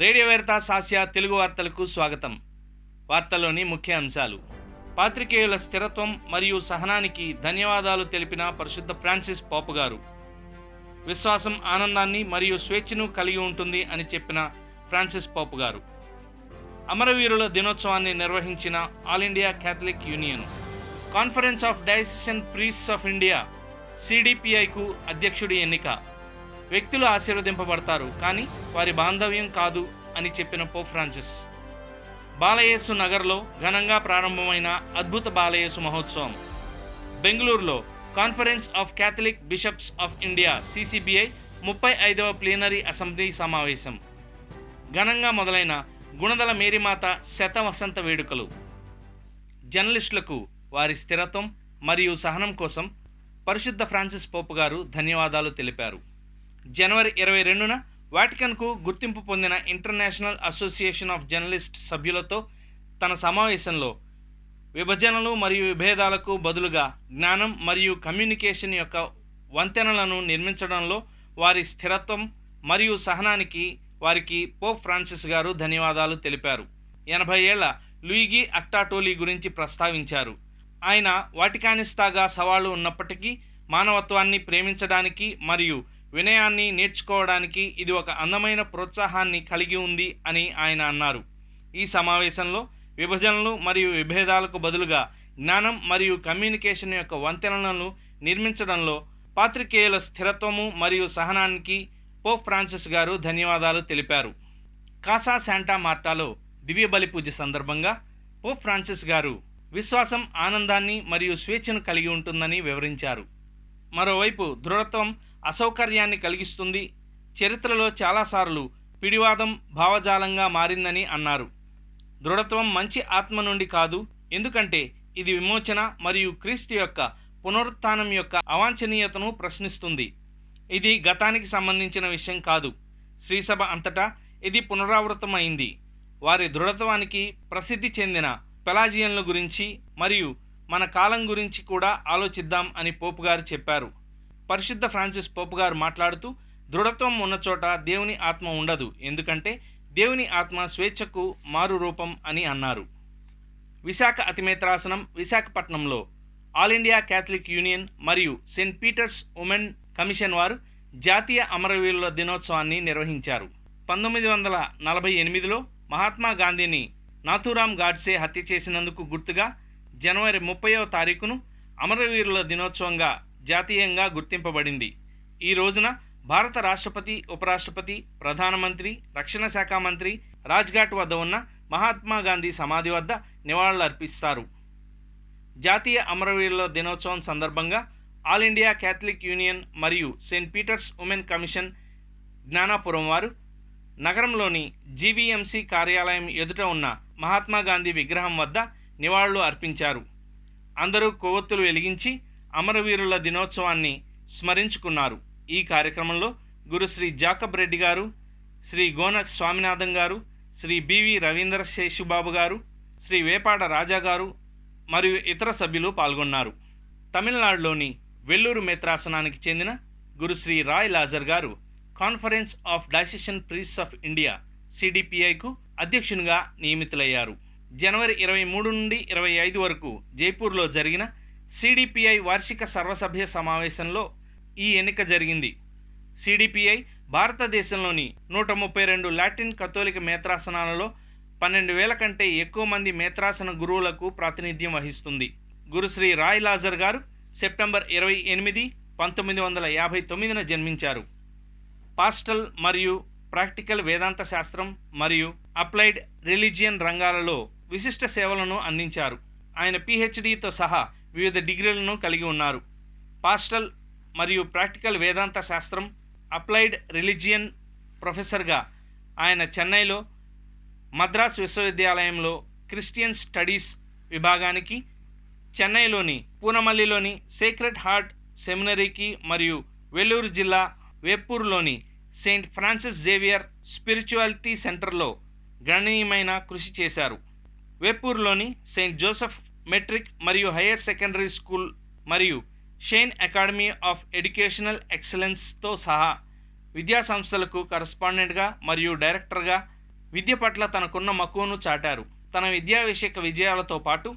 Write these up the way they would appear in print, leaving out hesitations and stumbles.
Radio Veritas Asia Telugu వార్తలకు స్వాగతం. వార్తల్లోని ముఖ్య అంశాలు. పాత్రికేయుల స్థిరత్వం మరియు సహనానికి ధన్యవాదాలు తెలిపిన పరిశుద్ధ ఫ్రాన్సిస్ పోప్ గారు. విశ్వాసం ఆనందాన్ని మరియు స్వేచ్ఛను కలిగి ఉంటుంది అని చెప్పిన ఫ్రాన్సిస్ పోప్ గారు. అమరవీరుల దినోత్సవాన్ని నిర్వహించిన all India Catholic union. Conference of diocesan priests of India సిడిపిఐకు అధ్యక్షుడి ఎన్నిక. వ్యక్తులు ఆశీర్వదింపబడతారు, కానీ వారి బాంధవ్యం కాదు అని చెప్పిన పోప్ ఫ్రాన్సిస్. బాలయేసు నగర్లో ఘనంగా ప్రారంభమైన అద్భుత బాలయేసు మహోత్సవం. బెంగళూరులో conference of Catholic bishops of India CCBI 35వ ప్లీనరీ అసెంబ్లీ సమావేశం. ఘనంగా మొదలైన గుణదల మేరీమాత శతవసంత వేడుకలు. జర్నలిస్టులకు వారి స్థిరత్వం మరియు సహనం కోసం పరిశుద్ధ ఫ్రాన్సిస్ పోప్ గారు ధన్యవాదాలు తెలిపారు. జనవరి 22న వాటికన్కు గుర్తింపు పొందిన ఇంటర్నేషనల్ అసోసియేషన్ ఆఫ్ జర్నలిస్ట్ సభ్యులతో తన సమావేశంలో విభజనలు మరియు విభేదాలకు బదులుగా జ్ఞానం మరియు కమ్యూనికేషన్ యొక్క వంతెనలను నిర్మించడంలో వారి స్థిరత్వం మరియు సహనానికి వారికి పోప్ ఫ్రాన్సిస్ గారు ధన్యవాదాలు తెలిపారు. 80 ఏళ్ల లూయిగి అక్టాటోలీ గురించి ప్రస్తావించారు. ఆయన వాటికానిస్తాగా సవాళ్లు ఉన్నప్పటికీ మానవత్వాన్ని ప్రేమించడానికి మరియు వినయాన్ని నేర్చుకోవడానికి ఇది ఒక అందమైన ప్రోత్సాహాన్ని కలిగి ఉంది అని ఆయన అన్నారు. ఈ సమావేశంలో విభజనలు మరియు విభేదాలకు బదులుగా జ్ఞానం మరియు కమ్యూనికేషన్ యొక్క వంతెనలను నిర్మించడంలో పాత్రికేయుల స్థిరత్వము మరియు సహనానికి పోప్ ఫ్రాన్సిస్ గారు ధన్యవాదాలు తెలిపారు. కాసా శాంటా మార్టాలో దివ్య బలి పూజ సందర్భంగా పోప్ ఫ్రాన్సిస్ గారు విశ్వాసం ఆనందాన్ని మరియు స్వేచ్ఛను కలిగి ఉంటుందని వివరించారు. మరోవైపు దృఢత్వం అసౌకర్యాన్ని కలిగిస్తుంది, చరిత్రలో చాలాసార్లు పిడివాదం భావజాలంగా మారిందని అన్నారు. దృఢత్వం మంచి ఆత్మ నుండి కాదు, ఎందుకంటే ఇది విమోచన మరియు క్రీస్తు యొక్క పునరుత్థానం యొక్క అవాంఛనీయతను ప్రశ్నిస్తుంది. ఇది గతానికి సంబంధించిన విషయం కాదు. శ్రీసభ అంతటా ఇది పునరావృతమైంది. వారి దృఢత్వానికి ప్రసిద్ధి చెందిన పెలాజియన్ల గురించి మరియు మన కాలం గురించి కూడా ఆలోచిద్దాం అని పోపు గారు చెప్పారు. పరిశుద్ధ ఫ్రాన్సిస్ పోప్ గారు మాట్లాడుతూ, దృఢత్వం ఉన్న చోట దేవుని ఆత్మ ఉండదు, ఎందుకంటే దేవుని ఆత్మ స్వేచ్ఛకు మారు రూపం అని అన్నారు. విశాఖ అతిమేత్రాసనం విశాఖపట్నంలో ఆల్ ఇండియా క్యాథలిక్ యూనియన్ మరియు సెయింట్ పీటర్స్ ఉమెన్ కమిషన్ వారు జాతీయ అమరవీరుల దినోత్సవాన్ని నిర్వహించారు. 1948లో మహాత్మా గాంధీని నాథూరాం గాడ్సే హత్య చేసినందుకు గుర్తుగా జనవరి 30వ తారీఖును అమరవీరుల దినోత్సవంగా జాతీయంగా గుర్తింపబడింది. ఈ రోజున భారత రాష్ట్రపతి, ఉపరాష్ట్రపతి, ప్రధానమంత్రి, రక్షణ శాఖ మంత్రి రాజ్ఘాట్ వద్ద ఉన్న మహాత్మా గాంధీ సమాధి వద్ద నివాళులర్పిస్తారు. జాతీయ అమరవీరుల దినోత్సవం సందర్భంగా ఆల్ ఇండియా క్యాథలిక్ యూనియన్ మరియు Saint Peter's women commission Gnanapuram వారు నగరంలోని జీవీఎంసీ కార్యాలయం ఎదుట ఉన్న మహాత్మా గాంధీ విగ్రహం వద్ద నివాళులు అర్పించారు. అందరూ కొవ్వొత్తులు వెలిగించి అమరవీరుల దినోత్సవాన్ని స్మరించుకున్నారు. ఈ కార్యక్రమంలో గురుశ్రీ జాకబ్ రెడ్డి గారు, శ్రీ గోన స్వామినాథన్ గారు, శ్రీ బివి రవీంద్ర శేషుబాబు గారు, శ్రీ వేపాడ రాజా గారు మరియు ఇతర సభ్యులు పాల్గొన్నారు. తమిళనాడులోని వెల్లూరు మేత్రాసనానికి చెందిన గురుశ్రీ రాయ్ లాజర్ గారు conference of diocesan priests of India సిడిపిఐకు అధ్యక్షునిగా నియమితులయ్యారు. జనవరి 23 నుండి 25 వరకు జైపూర్లో జరిగిన సిడిపిఐ వార్షిక సర్వసభ్య సమావేశంలో ఈ ఎన్నిక జరిగింది. సిడిపిఐ భారతదేశంలోని 132 లాటిన్ కథోలిక మేత్రాసనాలలో 12,000 కంటే ఎక్కువ మంది మేత్రాసన గురువులకు ప్రాతినిధ్యం వహిస్తుంది. గురుశ్రీ రాయ్ లాజర్ గారు సెప్టెంబర్ 28, 1959న జన్మించారు. పాస్టల్ మరియు ప్రాక్టికల్ వేదాంత శాస్త్రం మరియు అప్లైడ్ రిలీజియన్ రంగాలలో విశిష్ట సేవలను అందించారు. ఆయన పిహెచ్డితో సహా వివిధ డిగ్రీలను కలిగి ఉన్నారు. పాస్టల్ మరియు ప్రాక్టికల్ వేదాంత శాస్త్రం, అప్లైడ్ రిలీజియన్ ప్రొఫెసర్గా ఆయన చెన్నైలో మద్రాస్ విశ్వవిద్యాలయంలో క్రిస్టియన్ స్టడీస్ విభాగానికి, చెన్నైలోని పూనమల్లిలోని సేక్రెడ్ హార్ట్ సెమినరీకి మరియు వెల్లూరు జిల్లా వేప్పూర్లోని సెయింట్ ఫ్రాన్సిస్ జేవియర్ స్పిరిచువాలిటీ సెంటర్లో గణనీయమైన కృషి చేశారు. వేప్పూర్లోని సెయింట్ జోసెఫ్ మెట్రిక్ మరియు హయ్యర్ సెకండరీ స్కూల్ మరియు షెయిన్ అకాడమీ ఆఫ్ ఎడ్యుకేషనల్ ఎక్సలెన్స్తో సహా విద్యా సంస్థలకు కరస్పాండెంట్గా మరియు డైరెక్టర్గా విద్య పట్ల తనకున్న మక్కువను చాటారు. తన విద్యా విషయక విజయాలతో పాటు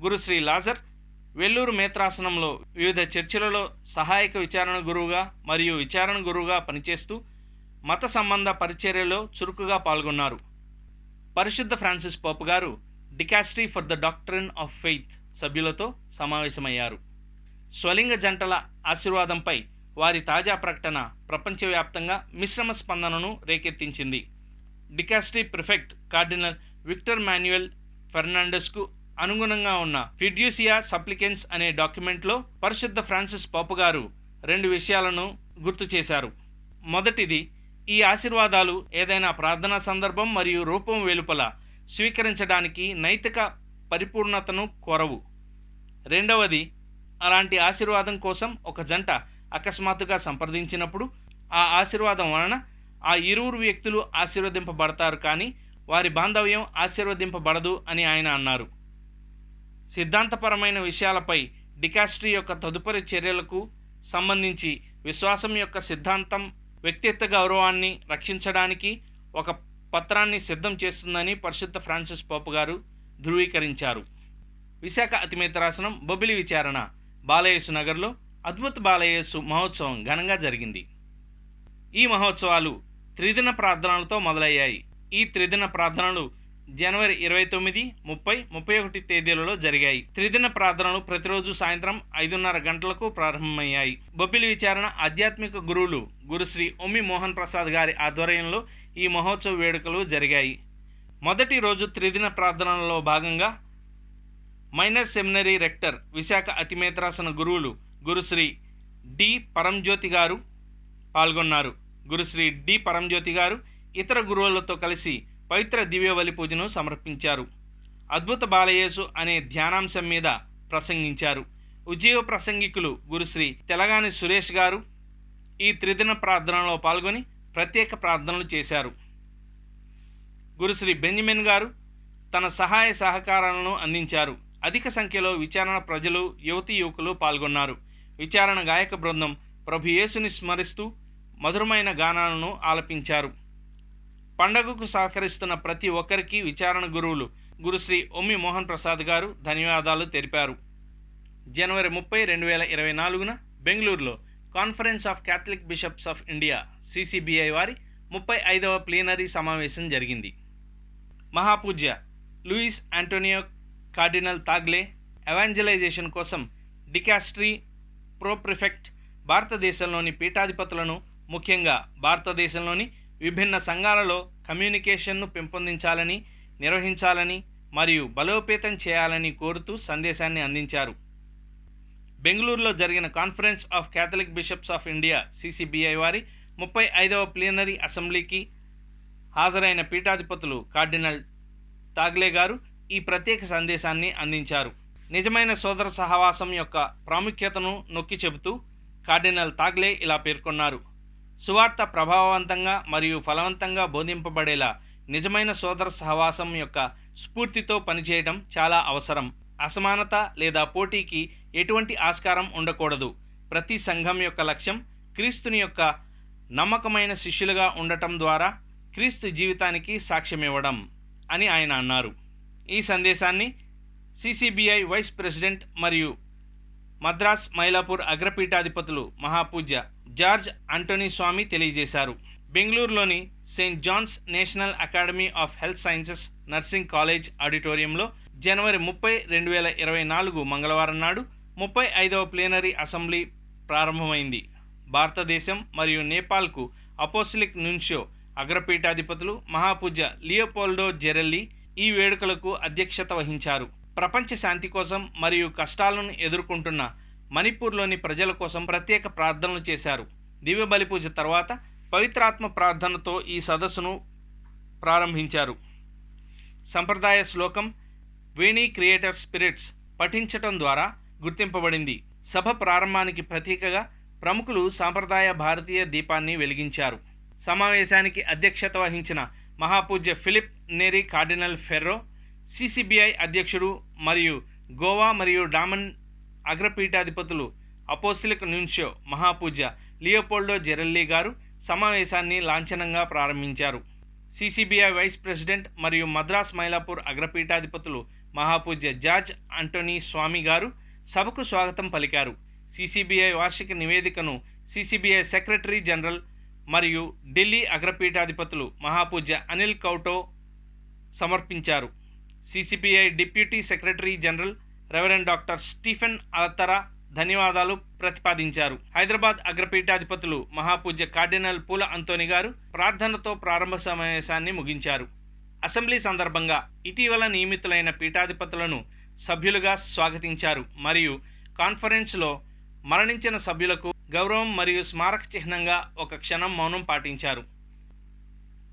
గురుశ్రీ లాజర్ వెల్లూరు మేత్రాసనంలో వివిధ చర్చిలలో సహాయక విచారణ గురువుగా మరియు విచారణ గురువుగా పనిచేస్తూ మత సంబంధ పరిచర్యలో చురుకుగా పాల్గొన్నారు. పరిశుద్ధ ఫ్రాన్సిస్ పోప్ గారు dicastery for the doctrine of faith సభ్యులతో సమావేశమయ్యారు. స్వలింగ జంటల ఆశీర్వాదంపై వారి తాజా ప్రకటన ప్రపంచవ్యాప్తంగా మిశ్రమ స్పందనను రేకెత్తించింది. డికాస్ట్రీ ప్రిఫెక్ట్ కార్డినల్ విక్టర్ మాన్యుయల్ ఫెర్నాండెస్కు అనుగుణంగా ఉన్న ఫిడ్యూసియా సప్లికెన్స్ అనే డాక్యుమెంట్లో పరిశుద్ధ ఫ్రాన్సిస్ పోప్ గారు 2 విషయాలను గుర్తు చేశారు. మొదటిది, ఈ ఆశీర్వాదాలు ఏదైనా ప్రార్థనా సందర్భం మరియు రూపం వెలుపల స్వీకరించడానికి నైతిక పరిపూర్ణతను కోరవు. రెండవది, అలాంటి ఆశీర్వాదం కోసం ఒక జంట అకస్మాత్తుగా సంప్రదించినప్పుడు ఆ ఆశీర్వాదం వలన ఆ ఇరువురు వ్యక్తులు ఆశీర్వదింపబడతారు, కానీ వారి బాంధవ్యం ఆశీర్వదింపబడదు అని ఆయన అన్నారు. సిద్ధాంతపరమైన విషయాలపై డికాస్ట్రీ యొక్క తదుపరి చర్యలకు సంబంధించి విశ్వాసం యొక్క సిద్ధాంతం వ్యక్తిత్వ గౌరవాన్ని రక్షించడానికి ఒక పత్రాన్ని సిద్ధం చేస్తుందని పరిశుద్ధ ఫ్రాన్సిస్ పోప్ గారు ధృవీకరించారు. విశాఖ అతిమేత్రాసనం బొబ్బిలి విచారణ బాలయేసు నగర్లో అద్భుత బాలయేసు మహోత్సవం ఘనంగా జరిగింది. ఈ మహోత్సవాలు త్రిదిన ప్రార్థనలతో మొదలయ్యాయి. ఈ త్రిదిన ప్రార్థనలు జనవరి 29, 30, 31 తేదీలలో జరిగాయి. త్రిదిన ప్రార్థనలు ప్రతిరోజు సాయంత్రం 5:30 గంటలకు ప్రారంభమయ్యాయి. బొబ్బిలి విచారణ ఆధ్యాత్మిక గురువులు గురుశ్రీ ఒమ్మి మోహన్ ప్రసాద్ గారి ఆధ్వర్యంలో ఈ మహోత్సవ వేడుకలు జరిగాయి. మొదటి రోజు త్రిదిన ప్రార్థనలలో భాగంగా మైనర్ సెమినరీ రెక్టర్ విశాఖ అతిమేత్రాసన గురువులు గురుశ్రీ డి పరంజ్యోతి గారు పాల్గొన్నారు. గురుశ్రీ డి పరంజ్యోతి గారు ఇతర గురువులతో కలిసి పవిత్ర దివ్యబలి పూజను సమర్పించారు. అద్భుత బాలయేసు అనే ధ్యానాంశం మీద ప్రసంగించారు. ఉజ్జీవ ప్రసంగికులు గురుశ్రీ తెలగాని సురేష్ గారు ఈ త్రిదిన ప్రార్థనలో పాల్గొని ప్రత్యేక ప్రార్థనలు చేశారు. గురుశ్రీ బెంజమిన్ గారు తన సహాయ సహకారాలను అందించారు. అధిక సంఖ్యలో విచారణ ప్రజలు, యువతీ యువకులు పాల్గొన్నారు. విచారణ గాయక బృందం ప్రభు యేసుని స్మరిస్తూ మధురమైన గానాలను ఆలపించారు. పండగకు సహకరిస్తున్న ప్రతి ఒక్కరికి విచారణ గురువులు గురుశ్రీ ఒమ్మి మోహన్ ప్రసాద్ గారు ధన్యవాదాలు తెలిపారు. జనవరి 30, 2024న బెంగళూరులో conference of Catholic bishops of India CCBI వారి 35వ ప్లీనరీ సమావేశం జరిగింది. మహాపూజ్య లూయిస్ ఆంటోనియో కార్డినల్ తాగ్లే ఎవాంజలైజేషన్ కోసం డికాస్ట్రీ ప్రో ప్రిఫెక్ట్ భారతదేశంలోని పీఠాధిపతులను, ముఖ్యంగా భారతదేశంలోని విభిన్న సంఘాలలో కమ్యూనికేషన్ను పెంపొందించాలని, నిర్వహించాలని మరియు బలోపేతం చేయాలని కోరుతూ సందేశాన్ని అందించారు. బెంగళూరులో జరిగిన conference of Catholic bishops of India CCBI వారి 35వ ప్లీనరీ అసెంబ్లీకి హాజరైన పీఠాధిపతులు కార్డినల్ తాగ్లే గారు ఈ ప్రత్యేక సందేశాన్ని అందించారు. నిజమైన సోదర సహవాసం యొక్క ప్రాముఖ్యతను నొక్కి చెబుతూ కార్డినల్ తాగ్లే ఇలా పేర్కొన్నారు. సువార్త ప్రభావవంతంగా మరియు ఫలవంతంగా బోధింపబడేలా నిజమైన సోదర సహవాసం యొక్క స్ఫూర్తితో పనిచేయడం చాలా అవసరం. అసమానత లేదా పోటీకి ఎటువంటి ఆస్కారం ఉండకూడదు. ప్రతి సంఘం యొక్క లక్ష్యం క్రీస్తుని యొక్క నమ్మకమైన శిష్యులుగా ఉండటం ద్వారా క్రీస్తు జీవితానికి సాక్ష్యమివ్వడం అని ఆయన అన్నారు. ఈ సందేశాన్ని CCBI వైస్ ప్రెసిడెంట్ మరియు మద్రాస్ మైలాపూర్ అగ్రపీఠాధిపతులు మహాపూజ్య జార్జ్ ఆంటోనీ స్వామి తెలియజేశారు. బెంగళూరులోని Saint John's National Academy of Health Sciences nursing college ఆడిటోరియంలో జనవరి 30, 2024 మంగళవారం నాడు 35వ ప్లీనరీ అసెంబ్లీ ప్రారంభమైంది. భారతదేశం మరియు నేపాల్కు అపోస్టలిక్ నున్షియో అగ్రపీఠాధిపతులు మహాపూజ్య లియోపోల్డో జెరెల్లి ఈ వేడుకలకు అధ్యక్షత వహించారు. ప్రపంచ శాంతి కోసం మరియు కష్టాలను ఎదుర్కొంటున్న మణిపూర్లోని ప్రజల కోసం ప్రత్యేక ప్రార్థనలు చేశారు. దివ్య బలి పూజ తర్వాత పవిత్రాత్మ ప్రార్థనతో ఈ సదస్సును ప్రారంభించారు. సంప్రదాయ శ్లోకం వేణీ క్రియేటర్ స్పిరిట్స్ పఠించటం ద్వారా గుర్తింపబడింది. సభ ప్రారంభానికి ప్రతీకగా ప్రముఖులు సాంప్రదాయ భారతీయ దీపాన్ని వెలిగించారు. సమావేశానికి అధ్యక్షత వహించిన మహాపూజ్య ఫిలిప్ నేరీ కార్డినల్ ఫెర్రో, CCBI అధ్యక్షుడు మరియు గోవా మరియు డామన్ అగ్రపీఠాధిపతులు అపోస్టలిక్ నున్షియో మహాపూజ్య లియోపోల్డో జెరెల్లి గారు సమావేశాన్ని లాంఛనంగా ప్రారంభించారు. సిసిబిఐ వైస్ ప్రెసిడెంట్ మరియు మద్రాస్ మైలాపూర్ అగ్రపీఠాధిపతులు మహాపూజ్య జార్జ్ అంటోనీ స్వామి గారు సభకు స్వాగతం పలికారు. సిసిబిఐ వార్షిక నివేదికను సిసిబిఐ సెక్రటరీ జనరల్ మరియు ఢిల్లీ అగ్రపీఠాధిపతులు మహాపూజ్య అనిల్ కౌటో సమర్పించారు. CCBI deputy secretary general reverend doctor Stephen Alathara ధన్యవాదాలు ప్రతిపాదించారు. హైదరాబాద్ అగ్రపీఠాధిపతులు మహాపూజ్య కార్డినల్ పూల అంతోని గారు ప్రార్థనతో ప్రారంభ సమావేశాన్ని ముగించారు. అసెంబ్లీ సందర్భంగా ఇటీవల నియమితులైన పీఠాధిపతులను సభ్యులుగా స్వాగతించారు మరియు కాన్ఫరెన్స్లో మరణించిన సభ్యులకు గౌరవం మరియు స్మారక చిహ్నంగా ఒక క్షణం మౌనం పాటించారు.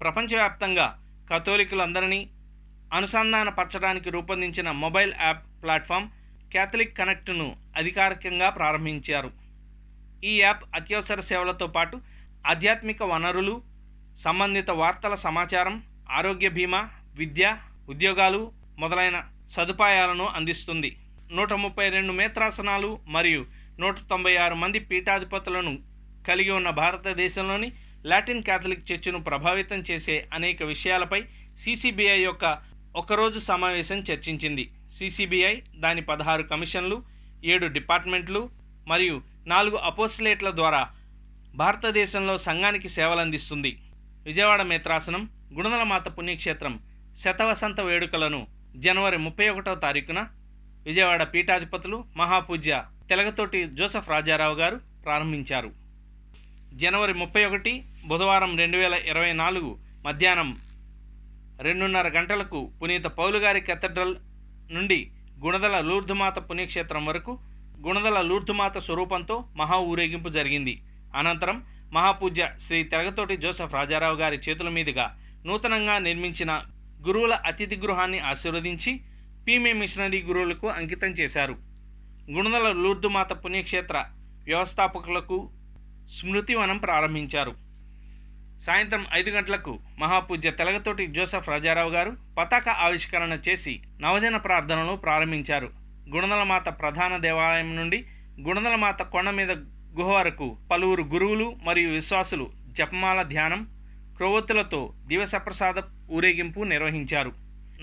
ప్రపంచవ్యాప్తంగా కథోలికులందరినీ అనుసంధానపరచడానికి రూపొందించిన మొబైల్ యాప్ ప్లాట్ఫామ్ క్యాథలిక్ కనెక్ట్ను అధికారికంగా ప్రారంభించారు. ఈ యాప్ అత్యవసర సేవలతో పాటు ఆధ్యాత్మిక వనరులు, సంబంధిత వార్తల సమాచారం, ఆరోగ్య బీమా, విద్య, ఉద్యోగాలు మొదలైన సదుపాయాలను అందిస్తుంది. 132 మేత్రాసనాలు మరియు 196 మంది పీఠాధిపతులను కలిగి ఉన్న భారతదేశంలోని లాటిన్ క్యాథలిక్ చర్చిను ప్రభావితం చేసే అనేక విషయాలపై సిసిబిఐ యొక్క ఒకరోజు సమావేశం చర్చించింది. సిసిబిఐ దాని 16 కమిషన్లు, 7 డిపార్ట్మెంట్లు మరియు 4 అపోస్లేట్ల ద్వారా భారతదేశంలో సంఘానికి సేవలందిస్తుంది. విజయవాడ మేత్రాసనం గుణదలమాత పుణ్యక్షేత్రం శతవసంత వేడుకలను జనవరి 31వ తారీఖున విజయవాడ పీఠాధిపతులు మహాపూజ్య తెలగతోటి జోసెఫ్ రాజారావు గారు ప్రారంభించారు. జనవరి 31 బుధవారం 2024 మధ్యాహ్నం 2:30 గంటలకు పునీత పౌలుగారి కేథడ్రల్ నుండి గుణదల లూర్దుమాత పుణ్యక్షేత్రం వరకు గుణదల లూర్దుమాత స్వరూపంతో మహా ఊరేగింపు జరిగింది. అనంతరం మహాపూజ్య శ్రీ తెలగతోటి జోసెఫ్ రాజారావు గారి చేతుల మీదుగా నూతనంగా నిర్మించిన గురువుల అతిథి గృహాన్ని ఆశీర్వదించి పీమే మిషనరీ గురువులకు అంకితం చేశారు. గుణదల లూర్దుమాత పుణ్యక్షేత్ర వ్యవస్థాపకులకు స్మృతివనం ప్రారంభించారు. సాయంత్రం 5 గంటలకు మహాపూజ్య తెలగతోటి జోసెఫ్ రాజారావు గారు పతాక ఆవిష్కరణ చేసి నవదిన ప్రార్థనలు ప్రారంభించారు. గుణదలమాత ప్రధాన దేవాలయం నుండి గుణదలమాత కొండ మీద గుహ వరకు పలువురు గురువులు మరియు విశ్వాసులు జపమాల ధ్యానం, క్రొవ్వొత్తులతో దివసప్రసాద ఊరేగింపు నిర్వహించారు.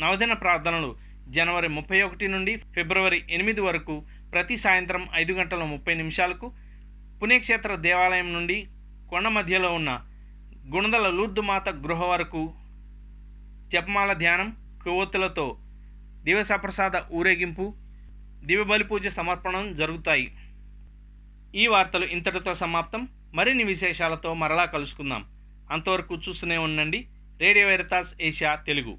నవదిన ప్రార్థనలు జనవరి 31 నుండి ఫిబ్రవరి 8 వరకు ప్రతి సాయంత్రం 5:30 పుణ్యక్షేత్ర దేవాలయం నుండి కొండ మధ్యలో ఉన్న గుణదల లూర్దుమాత గృహ వరకు జపమాల ధ్యానం, కొవ్వొత్తులతో దివసప్రసాద ఊరేగింపు, దివ్యబలి పూజ సమర్పణం జరుగుతాయి. ఈ వార్తలు ఇంతటితో సమాప్తం. మరిన్ని విశేషాలతో మరలా కలుసుకుందాం. అంతవరకు చూస్తూనే ఉండండి రేడియో వెరితాస్ ఏషియా తెలుగు.